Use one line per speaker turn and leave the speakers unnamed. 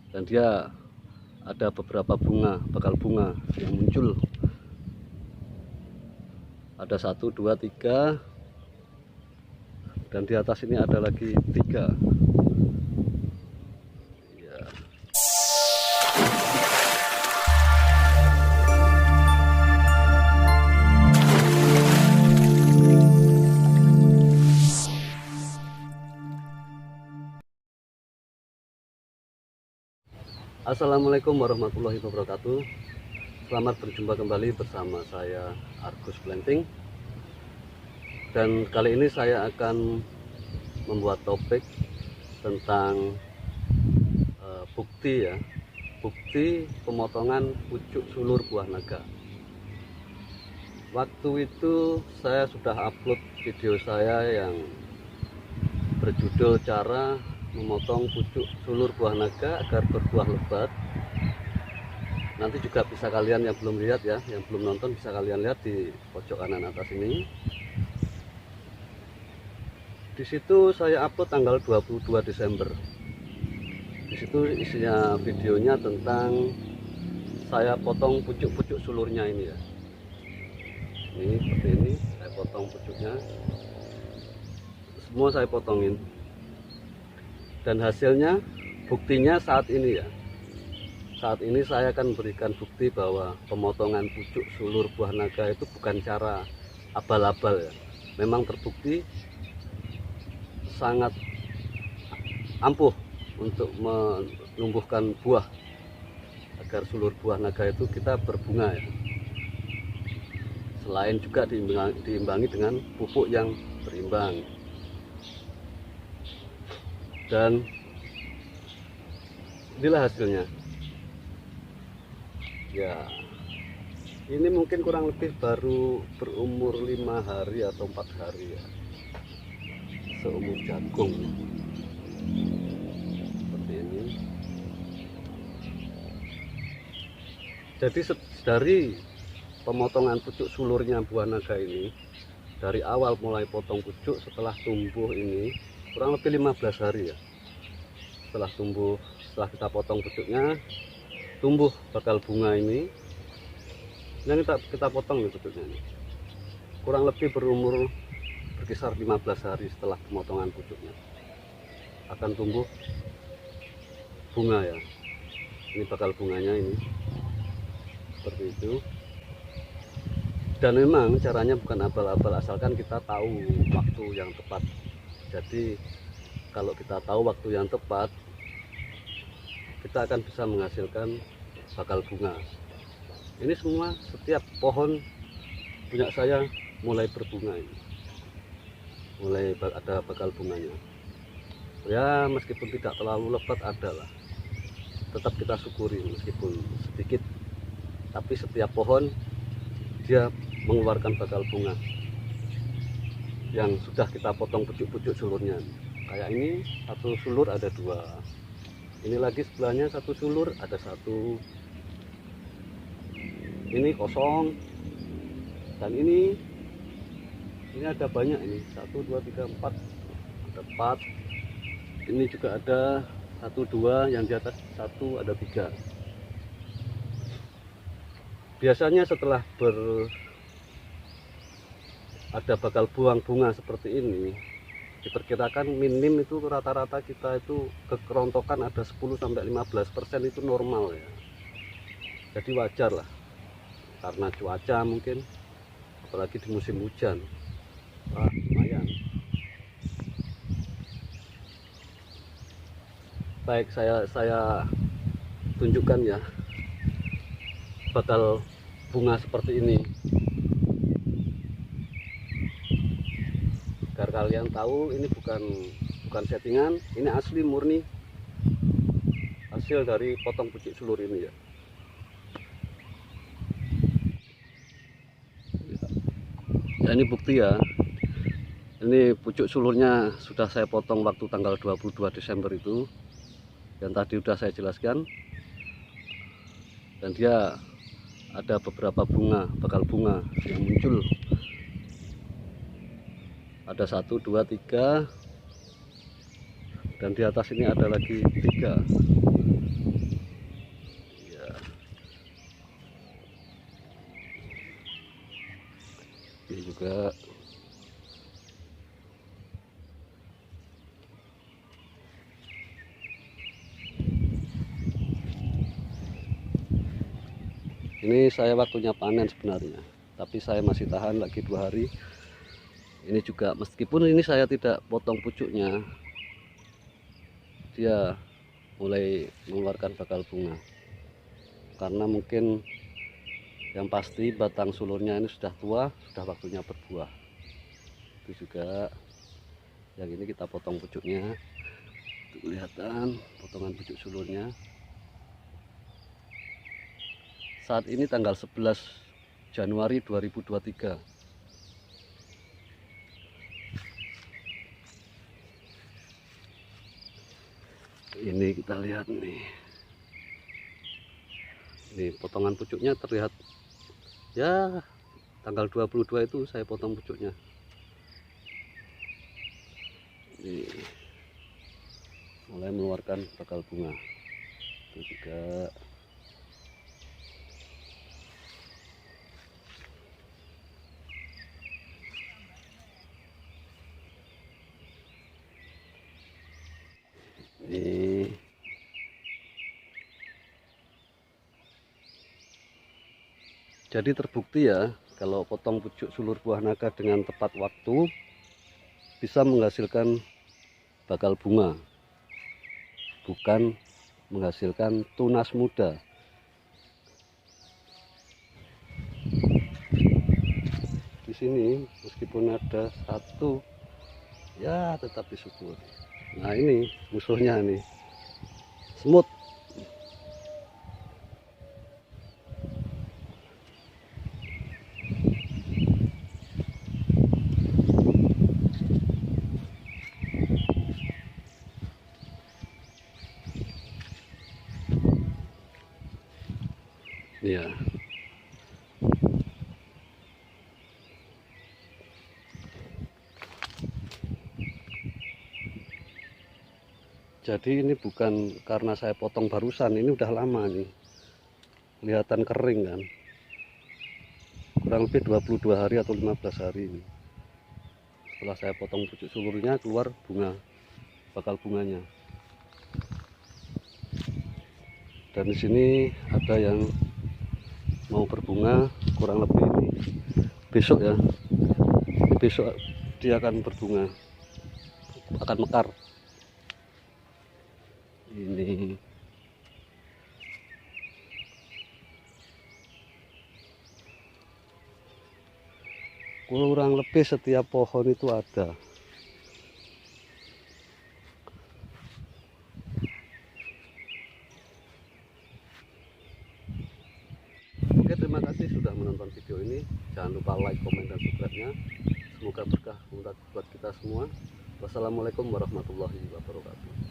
dan dia ada beberapa bakal bunga yang muncul. Ada 1, 2, 3, dan di atas ini ada lagi 3 ya. Assalamualaikum warahmatullahi wabarakatuh. Selamat berjumpa kembali bersama saya Argus Planting. Dan kali ini saya akan membuat topik tentang bukti pemotongan pucuk sulur buah naga. Waktu itu saya sudah upload video saya yang berjudul cara memotong pucuk sulur buah naga agar berbuah lebat. Nanti juga bisa kalian yang belum lihat ya, yang belum nonton bisa kalian lihat di pojok kanan atas ini. Di situ saya upload tanggal 22 Desember. Di situ isinya videonya tentang saya potong pucuk-pucuk sulurnya ini ya. Ini seperti ini, saya potong pucuknya. Semua saya potongin. Dan hasilnya, buktinya saat ini ya. Saat ini saya akan memberikan bukti bahwa pemotongan pucuk sulur buah naga itu bukan cara abal-abal ya. Memang terbukti sangat ampuh untuk menumbuhkan buah agar sulur buah naga itu kita berbunga ya. Selain juga diimbangi dengan pupuk yang berimbang. Dan inilah hasilnya ya. Ini mungkin kurang lebih baru berumur 5 hari atau 4 hari ya, seumur jagung seperti ini. Jadi dari pemotongan pucuk sulurnya buah naga ini, dari awal mulai potong pucuk setelah tumbuh ini kurang lebih 15 hari ya. Setelah kita potong pucuknya, tumbuh bakal bunga ini. Yang kita potong nih pucuknya ini. Kurang lebih berkisar 15 hari setelah pemotongan pucuknya akan tumbuh bunga ya. Ini bakal bunganya ini seperti itu. Dan memang caranya bukan abal-abal, asalkan kita tahu waktu yang tepat. Jadi kalau kita tahu waktu yang tepat, kita akan bisa menghasilkan bakal bunga. Ini semua setiap pohon punya saya mulai berbunga ini, mulai ada bakal bunganya ya. Meskipun tidak terlalu lebat adalah, tetap kita syukuri meskipun sedikit, tapi setiap pohon dia mengeluarkan bakal bunga yang sudah kita potong pucuk-pucuk sulurnya. Kayak ini satu sulur ada 2, ini lagi sebelahnya satu sulur ada 1, ini kosong, dan ini ada banyak, ini 1, 2, 3, 4, ada 4, ini juga ada 1, 2, yang di atas 1 ada 3. Biasanya setelah ada bakal buang bunga seperti ini, diperkirakan minim itu rata-rata kita itu kekerontokan ada 10-15% itu normal ya. Jadi wajar lah, karena cuaca mungkin, apalagi di musim hujan. Wah, lumayan. Baik, saya tunjukkan ya bakal bunga seperti ini, agar kalian tahu ini bukan settingan, ini asli murni hasil dari potong pucuk sulur ini ya. Ya, ini bukti ya. Ini pucuk sulurnya sudah saya potong waktu tanggal 22 Desember itu, yang tadi sudah saya jelaskan. Dan dia ada beberapa bakal bunga yang muncul. Ada 1, 2, 3, dan di atas ini ada lagi 3. juga. Ini saya waktunya panen sebenarnya, tapi saya masih tahan lagi 2 hari. Ini juga meskipun ini saya tidak potong pucuknya, dia mulai mengeluarkan bakal bunga. Karena mungkin yang pasti batang sulurnya ini sudah tua, sudah waktunya berbuah. Itu juga yang ini kita potong pucuknya. Tuh, kelihatan potongan pucuk sulurnya. Saat ini tanggal 11 Januari 2023. Ini kita lihat nih. Ini potongan pucuknya terlihat ya, tanggal 22 itu saya potong pucuknya. Ini mulai mengeluarkan bakal bunga. Itu juga. Ini jadi terbukti ya, kalau potong pucuk sulur buah naga dengan tepat waktu bisa menghasilkan bakal bunga, bukan menghasilkan tunas muda. Di sini meskipun ada satu, ya tetap disyukuri. Nah ini musuhnya nih, semut. Ya, jadi ini bukan karena saya potong barusan, ini udah lama nih, kelihatan kering kan, kurang lebih 22 hari atau 15 hari ini. Setelah saya potong pucuk sulurnya, keluar bunga, bakal bunganya. Dan di sini ada yang mau berbunga, kurang lebih ini besok ya, ini besok dia akan berbunga, akan mekar. Ini kurang lebih setiap pohon itu ada. Oke, terima kasih sudah menonton video ini. Jangan lupa like, komen, dan subscribe-nya. Semoga berkah buat kita semua. Wassalamualaikum warahmatullahi wabarakatuh.